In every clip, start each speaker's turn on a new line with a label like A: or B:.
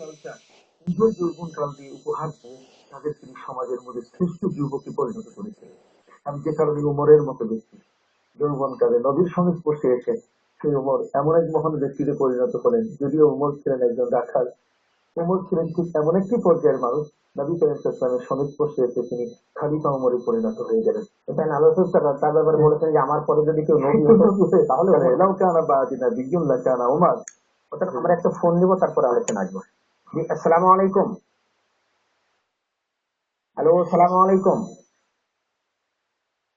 A: কালটা নিজের যৌবনকাল দিয়ে উপহার দিয়ে তাদের তিনি সমাজের মধ্যে শ্রেষ্ঠ যুবকে পরিণত করেছিলেন। আমি যে কারণে উমরের মতো ব্যক্তি যৌবনকালে নবীর সংস্পর্শে এসে সেই উমর এমন এক মহান ব্যক্তিতে পরিণত করেন। যদিও উমর ছিলেন একজন রাখাল, উমর ছিলেন ঠিক এমন একটি পর্যায়ের মানুষ, নবী করিম সাল্লাল্লাহু আলাইহি ওয়াসাল্লামের সংস্পর্শে এসে তিনি খলিফা উমরে পরিণত হয়ে গেলেন।
B: এটা আলোচনা তার ব্যাপারে বলেছেন যে আমার পরে যদি কেউ নবী হতো তাহলে
A: লাউ কানা বাদিনা বিজ্ঞুন লা কানা উমর।
B: আমরা একটা ফোন নিব, তারপরে আলোচনা আসবো। জি, আসসালামু আলাইকুম। হ্যালো, আসসালামু আলাইকুম।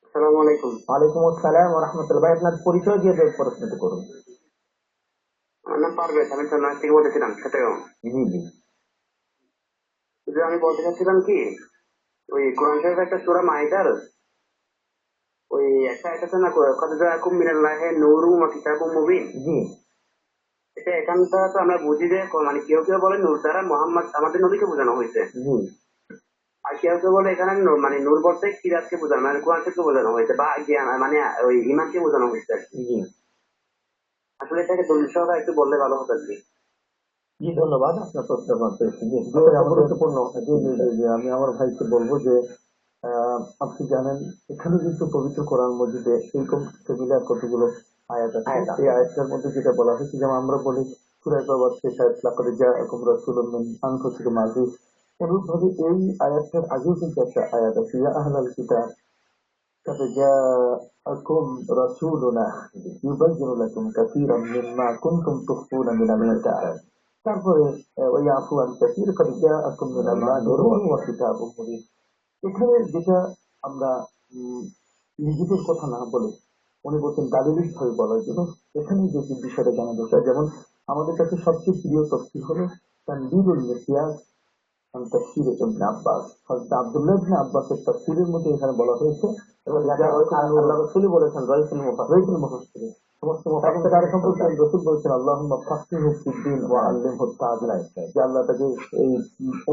C: আসসালামু আলাইকুম।
B: ওয়ালাইকুম আসসালাম ওয়া রাহমাতুল্লাহ। ভাই, আপনার পরিচয় দিয়ে প্রশ্নটি করুন।
C: আমার নাম পারভেজ, আমি চন্দ্রনাথ থেকে বলতেছিলাম সেটাও।
B: জি জি।
C: যে আমি বলতে চাচ্ছিলাম কি, ওই কোরআন শরীফের একটা সূরা মাইদার ওই একটা আয়াত আছে না, কদ জাআকুম মিনাল্লাহি নূরুম ওয়া কিতাবুম মুবিন।
B: জি।
C: এটা এখানটা তো আমরা বুঝি যে মানে কেউ কেউ বলে নূর দ্বারা মোহাম্মদ আমাদের নবীকে বোঝানো হয়েছে,
B: জি।
C: আর কেউ কেউ বলে এখানে মানে নূর বলতে কিরাতকে বোঝানো, মানে কোরআন শরীফকে বোঝানো হয়েছে বা জ্ঞান মানে ওই ঈমানকে বোঝানো হয়েছে আর কি।
B: জি।
C: আসলে এটাকে দলিল সহকারে একটু বললে ভালো হতো আর কি।
B: জি, ধন্যবাদ আপনার প্রশ্ন
A: গুরুত্বপূর্ণ। আমি আমার ভাইকে বলবো যে আপনি জানেন এখানে কিন্তু পবিত্র কোরআন মজিদে এইরকম টেবিলে কতগুলো আয়াত আছে। এই আয়াতের মধ্যে যেটা বলা হয়েছে, যেমন আমরা বলি সূরা প্রবাদ শেষ আয়াত লাকাদ জাআকুম রাসূলুম মিন আনফুসিকুম আজিজ, অনুরূপভাবে এই আয়াতের আগেও কিন্তু একটা আয়াত আছে, ইয়া আহলাল কিতাব قد جاءكم رسولنا يبين لكم كثيرا مما كنتم تخفون من الكتاب। তারপরে ওয়াইয়াফু আন কাসীর قد جاءكم من الله نور وكتاب مبين। এখানে যেটা আমরা নিজেদের কথা না বলে উনি বলছেন দালিলিক ভাবে বলার জন্য এখানে যে বিষয়টা জানা দরকার। যেমন আমাদের কাছে সবচেয়ে প্রিয় তফসির হলো তানবীরুল মিসিয়াস তাফসীর ইবনে আব্বাস। হযরত আব্দুল্লাহ ইবনে আব্বাসের তাফসীরের মধ্যে এখানে বলা হয়েছে এবং আল্লাহ রাসূলই বলেছেন রাইসুল মুফাসসিরিন। সমস্ত মুফাসসিররা সম্পর্কে রাসূল বলেছেন আল্লাহুম্মা ফাক্কিহু ফিদ-দীন ওয়া আল্লিমহু তা'ওয়িল, যে আল্লাহ তাকে এই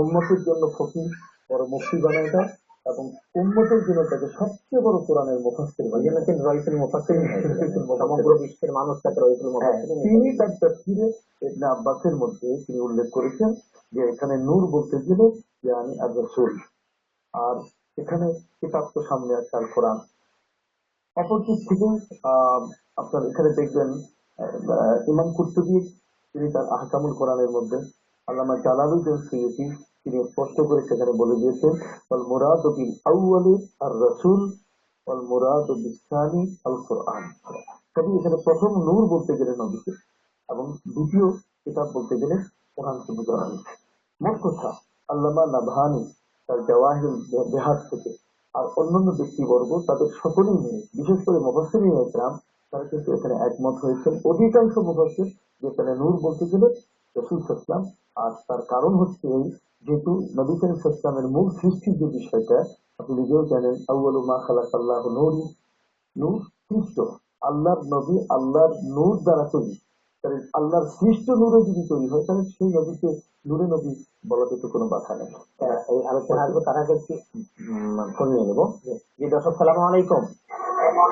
A: উম্মতের জন্য ফকিহ বড় মুফতি বানায় দেয় এবং উম্মতের জন্য তাকে সবচেয়ে বড় কোরআনের মুফাসসির বানিয়ে দেন। রাইসুল মুফাসসিরিন, সমগ্র বিশ্বের মানুষ তাকে রাইসুল মুফাসসিরিন। তিনি তার তাফসীরে ইবনে আব্বাসের মধ্যে তিনি উল্লেখ করেছেন যে এখানে নূর বলতে গেলে ইয়ানি আর রাসূল, আর এখানে কিতাব তো সামনে আছে আল কোরআন। অপর দিক থেকে আপনার এখানে দেখবেন ইমাম কুরতুবী তিনি তার আহকামুল কোরআনের মধ্যে আল্লামা জালালুদ্দিন সুয়ুতী তিনি স্পষ্ট করে সেখানে বলে দিয়েছেন ওয়াল মুরাদু বিল আউয়ালি আর রাসূল ওয়াল মুরাদু বিস সানি আল কোরআন। তবে এখানে প্রথম নূর বলতে গেলে নবীকে এবং দ্বিতীয় কিতাব বলতে গেলে কোরআনকে বোঝানো হয়েছে। মোট কথা আল্লামা নাবহানী তার জাওয়াহির বেহাত থেকে আর অন্যান্য ব্যক্তিবর্গ তাদের সকলেই নিয়ে বিশেষ করে মুফাসসিরিন ইকরাম তারা কিন্তু এখানে একমত হয়েছেন। অধিকাংশ মুফাসসির যে এখানে নূর বলতে গেলে রাসূল সাল্লাল্লাহু, আর তার কারণ হচ্ছে এই, যেহেতু নবী করিম সাল্লাল্লাহু আলাইহি ওয়াসাল্লামের মূল সৃষ্টির যে বিষয়টা আপনি নিজেও জানেন, আউয়ালু মা খালাকাল্লাহু নূর, নূর সৃষ্ট, আল্লাহর নবী আল্লাহর নূর দ্বারা তৈরি। আল্লাহর সৃষ্ট নূরে যদি তৈরি হয় তাহলে সেই নবীকে নূরে নবী বলাতে তো কোনো বাধা নেই। এই আলোচনা আসবো, তার আগে একটি ফোন নিয়ে নেবো। জি দর্শক, সালামু আলাইকুম।